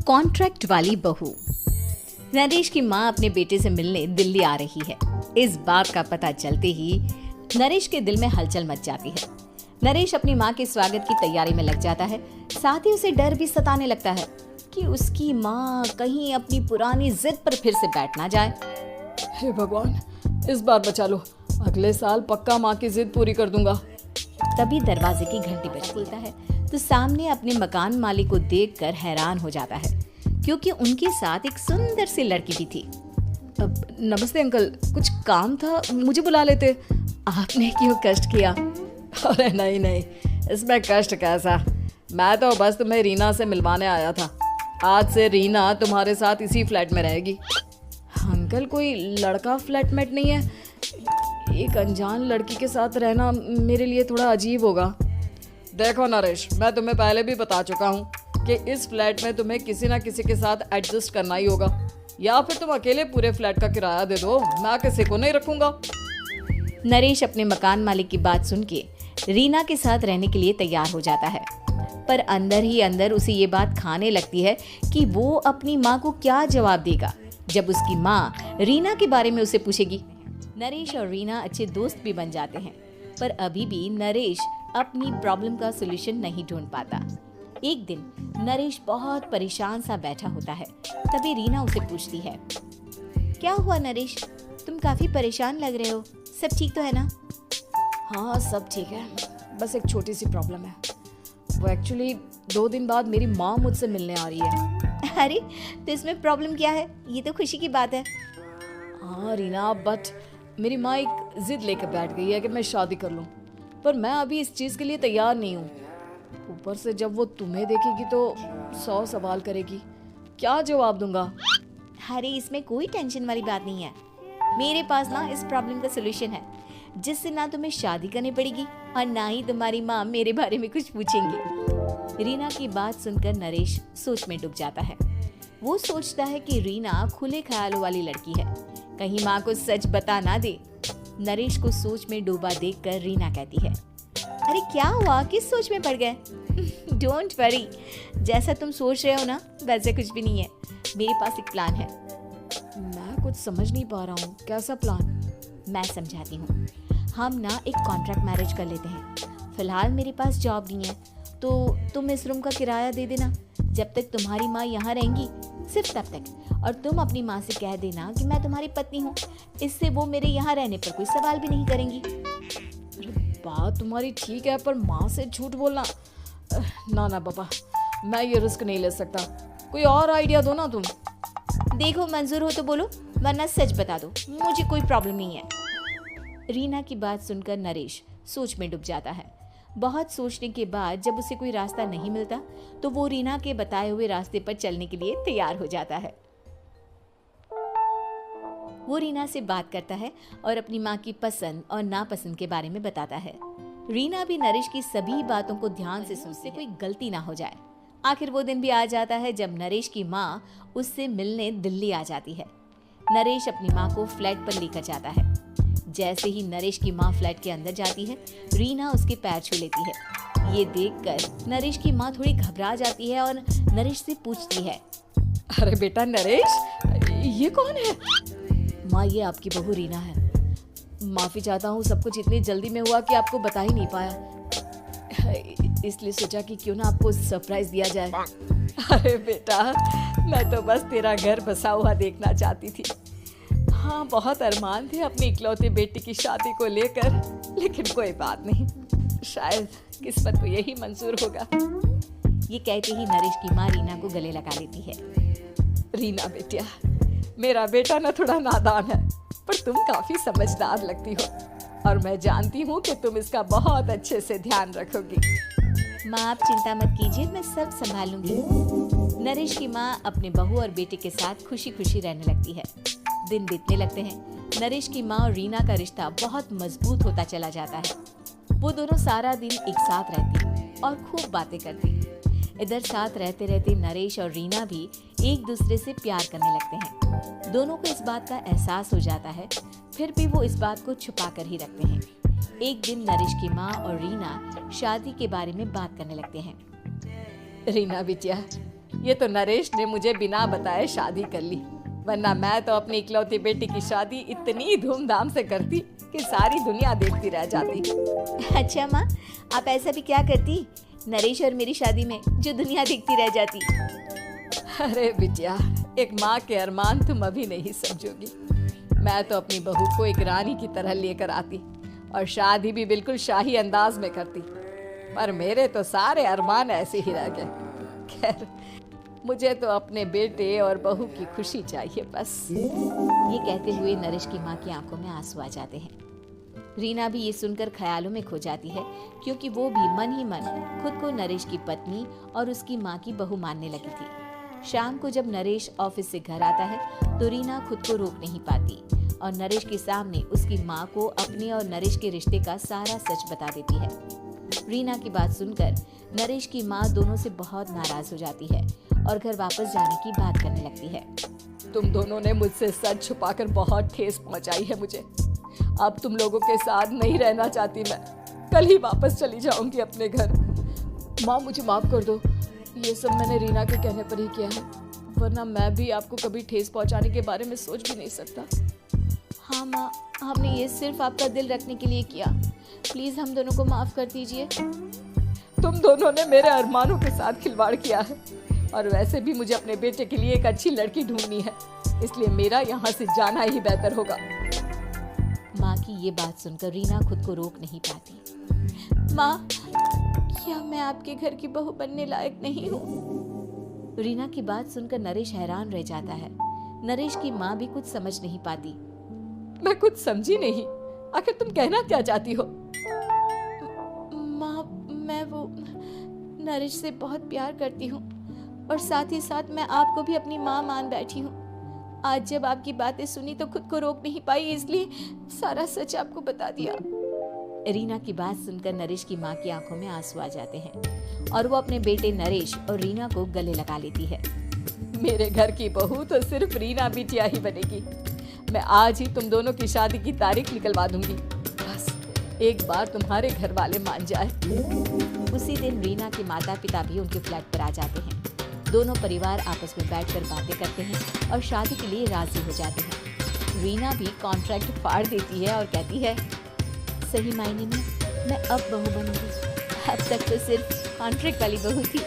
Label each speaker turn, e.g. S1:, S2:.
S1: Contract वाली बहू। नरेश की माँ अपने बेटे से मिलने दिल्ली आ रही है। इस बात का पता चलते ही नरेश के दिल में हलचल मच जाती है। नरेश अपनी माँ के स्वागत की तैयारी में लग जाता है। साथ ही उसे डर भी सताने लगता है कि उसकी माँ कहीं अपनी पुरानी जिद पर फिर से बैठ ना जाए।
S2: हे भगवान, इस बार बचा लो, अगले साल पक्का माँ की जिद पूरी कर दूंगा।
S1: तभी दरवाजे की घंटी बजती है तो सामने अपने मकान मालिक को देखकर हैरान हो जाता है, क्योंकि उनके साथ एक सुंदर सी लड़की भी थी।
S2: नमस्ते अंकल, कुछ काम था, मुझे बुला लेते।
S1: आपने क्यों कष्ट किया?
S2: अरे नहीं, इसमें कष्ट कैसा, मैं तो बस तुम्हें रीना से मिलवाने आया था। आज से रीना तुम्हारे साथ इसी फ्लैट में रहेगी। अंकल, कोई लड़का फ्लैटमेट नहीं है? एक अनजान लड़की के साथ रहना मेरे लिए थोड़ा अजीब होगा। देखो नरेश, मैं तुम्हें पहले भी बता चुका हूँ कि इस फ्लैट में तुम्हें किसी ना किसी के साथ एडजस्ट करना ही होगा, या फिर तुम अकेले पूरे फ्लैट का किराया दे दो, मैं किसी को नहीं रखूंगा।
S1: नरेश अपने मकान मालिक की बात सुन के रीना के साथ रहने के लिए तैयार हो जाता है, पर अंदर ही अंदर उसे ये बात खाने लगती है कि वो अपनी माँ को क्या जवाब देगा जब उसकी माँ रीना के बारे में उसे पूछेगी। नरेश और रीना अच्छे दोस्त भी बन जाते हैं, पर अभी भी नरेश अपनी प्रॉब्लम का सलूशन नहीं ढूंढ पाता। एक दिन नरेश बहुत परेशान सा बैठा होता है, तभी रीना उसे पूछती है, क्या हुआ नरेश, तुम काफी परेशान लग रहे हो, सब ठीक तो है ना?
S2: हाँ, सब ठीक है, बस एक छोटी सी प्रॉब्लम है। वो एक्चुअली 2 दिन बाद मेरी माँ मुझसे मिलने आ रही है।
S1: अरे, तो इसमें प्रॉब्लम क्या है? ये तो खुशी की बात है।
S2: हाँ रीना, बट मेरी माँ एक जिद लेकर बैठ गई है कि मैं शादी कर लूँ, पर मैं अभी इस चीज़ के लिए तैयार नहीं हूँ। ऊपर से जब वो तुम्हें देखेगी तो 100 सवाल करेगी, क्या जवाब दूंगा?
S1: अरे, इसमें कोई टेंशन वाली बात नहीं है। मेरे पास ना इस प्रॉब्लम का सलूशन है, जिससे ना तुम्हें शादी करनी पड़ेगी और ना ही तुम्हारी माँ मेरे बारे में कुछ पूछेंगी। रीना की बात सुनकर नरेश सोच में डूब जाता है। वो सोचता है कि रीना खुले ख्यालों वाली लड़की है, कहीं माँ को सच बता ना दे। नरेश को सोच में डूबा देखकर रीना कहती है, अरे क्या हुआ, किस सोच में पड़ गए? डोंट वरी, जैसा तुम सोच रहे हो ना वैसे कुछ भी नहीं है। मेरे पास एक प्लान है।
S2: मैं कुछ समझ नहीं पा रहा हूँ, कैसा प्लान?
S1: मैं समझाती हूँ। हम ना एक कॉन्ट्रैक्ट मैरिज कर लेते हैं। फिलहाल मेरे पास जॉब नहीं है, तो तुम इस रूम का किराया दे देना जब तक तुम्हारी माँ यहाँ रहेंगी, सिर्फ तब तक। और तुम अपनी माँ से कह देना कि मैं तुम्हारी पत्नी हूँ, इससे वो मेरे यहाँ रहने पर कोई सवाल भी नहीं करेंगी।
S2: बात तुम्हारी ठीक है, पर माँ से झूठ बोलना, ना पापा, मैं ये रिस्क नहीं ले सकता। कोई और आइडिया दो ना तुम।
S1: देखो, मंजूर हो तो बोलो, वरना सच बता दो, मुझे कोई प्रॉब्लम नहीं है। रीना की बात सुनकर नरेश सोच में डूब जाता है। बहुत सोचने के बाद जब उसे कोई रास्ता नहीं मिलता तो वो रीना के बताए हुए रास्ते पर चलने के लिए तैयार हो जाता है। वो रीना से बात करता है और अपनी माँ की पसंद और नापसंद के बारे में बताता है। रीना भी नरेश की सभी बातों को ध्यान से सुनते, कोई गलती ना हो जाए। आखिर वो दिन भी आ जाता है जब नरेश की माँ उससे मिलने दिल्ली आ जाती है। नरेश अपनी माँ को फ्लैट पर लेकर जाता है। जैसे ही नरेश की माँ फ्लैट के अंदर जाती है, रीना उसके पैर छू लेती है। ये देखकर नरेश की माँ थोड़ी घबरा जाती है और नरेश से पूछती है,
S2: अरे बेटा नरेश, ये कौन है?
S1: माँ, ये आपकी बहू रीना है।
S2: माफ़ी चाहता हूँ, सब कुछ इतनी जल्दी में हुआ कि आपको बता ही नहीं पाया, इसलिए सोचा कि क्यों ना आपको सरप्राइज दिया जाए। अरे बेटा, मैं तो बस तेरा घर बसा हुआ देखना चाहती थी। हाँ, बहुत अरमान थे अपनी इकलौती बेटी की शादी को लेकर, लेकिन कोई बात नहीं, शायद किस्मत को यही मंजूर होगा।
S1: ये कहते ही नरेश की माँ रीना को गले लगा लेती है।
S2: रीना बेटिया, मेरा बेटा ना थोड़ा नादान है, पर तुम काफी समझदार लगती हो, और मैं जानती हूँ कि तुम इसका बहुत अच्छे से ध्यान रखोगी।
S1: माँ, आप चिंता मत कीजिए, मैं सब संभाल लूंगी। नरेश की माँ अपने बहू और बेटे के साथ खुशी खुशी रहने लगती है। दिन बीतने लगते हैं। नरेश की माँ और रीना का रिश्ता बहुत मजबूत होता चला जाता है। वो दोनों सारा दिन एक साथ रहती और खूब बातें करती। इधर साथ रहते रहते नरेश और रीना भी एक दूसरे से प्यार करने लगते हैं। दोनों को इस बात का एहसास हो जाता है, फिर भी वो इस बात को छुपा कर ही रखते हैं। एक दिन नरेश की माँ और रीना शादी के बारे में बात करने लगते हैं।
S2: रीना बिटिया, ये तो नरेश ने मुझे बिना बताए शादी कर ली, वरना मैं तो अपनी इकलौती बेटी की शादी इतनी धूमधाम से करती कि सारी दुनिया देखती रह जाती।
S1: अच्छा माँ, आप ऐसा भी क्या करती नरेश और मेरी शादी में जो दुनिया देखती रह जाती?
S2: अरे बिटिया, एक माँ के अरमान तुम अभी नहीं समझोगी। मैं तो अपनी बहू को एक रानी की तरह लेकर आती और शादी भी बिल्कुल शाही अंदाज में करती, पर मेरे तो सारे अरमान ऐसे ही रह गए। खैर, मुझे तो अपने बेटे और बहू की खुशी चाहिए बस।
S1: ये कहते हुए नरेश की माँ की आंखों में आंसू आ जाते हैं। रीना भी ये सुनकर ख्यालों में खो जाती है, क्योंकि वो भी मन ही मन खुद को नरेश की पत्नी और उसकी माँ की बहू मानने लगी थी। शाम को जब नरेश ऑफिस से घर आता है तो रीना खुद को रोक नहीं पाती और नरेश के सामने उसकी माँ को अपने और नरेश के रिश्ते का सारा सच बता देती है। रीना की बात सुनकर नरेश की माँ दोनों से बहुत नाराज हो जाती है और घर वापस जाने की बात करने लगती है।
S2: तुम दोनों ने मुझसे सच छुपाकर बहुत ठेस पहुंचाई है मुझे। अब तुम लोगों के साथ नहीं रहना चाहती मैं। कल ही वापस चली जाऊंगी अपने घर। माँ, मुझे माफ कर दो, ये सब मैंने रीना के कहने पर ही किया है, वरना मैं भी आपको कभी ठेस पहुंचाने के बारे में सोच भी नहीं सकता।
S1: हाँ माँ, हमने ये सिर्फ आपका दिल रखने के लिए किया। प्लीज हम दोनों को माफ कर दीजिए।
S2: तुम दोनों ने मेरे अरमानों के साथ खिलवाड़ किया है, और वैसे भी मुझे अपने बेटे के लिए एक अच्छी लड़की ढूंढनी है, इसलिए मेरा यहाँ से जाना ही बेहतर होगा।
S1: माँ की ये बात सुनकर रीना खुद को रोक नहीं पाती। माँ, क्या मैं आपके घर की बहू बनने लायक नहीं हूँ? रीना की बात सुनकर नरेश हैरान रह जाता है। नरेश की माँ भी कुछ समझ नहीं पाती।
S2: मैं कुछ समझी नहीं, आखिर तुम कहना क्या चाहती हो?
S1: माँ, मैं वो नरेश से बहुत प्यार करती हूँ और साथ ही साथ मैं आपको भी अपनी माँ मान बैठी हूँ। आज जब आपकी बातें सुनी तो खुद को रोक नहीं पाई, इसलिए सारा सच आपको बता दिया। रीना की बात सुनकर नरेश की माँ की आंखों में आंसू आ जाते हैं और वो अपने बेटे नरेश और रीना को गले लगा लेती है।
S2: मेरे घर की बहू तो सिर्फ रीना बिटिया ही बनेगी। मैं आज ही तुम दोनों की शादी की तारीख निकलवा दूंगी, बस एक बार तुम्हारे घर वाले मान जाए।
S1: उसी दिन रीना के माता पिता भी उनके फ्लैट पर आ जाते हैं। दोनों परिवार आपस में बैठकर बातें करते हैं और शादी के लिए राजी हो जाते हैं। रीना भी कॉन्ट्रैक्ट फाड़ देती है और कहती है, सही मायने में मैं अब बहू बनूंगी। अब तक तो सिर्फ कॉन्ट्रैक्ट वाली बहू थी।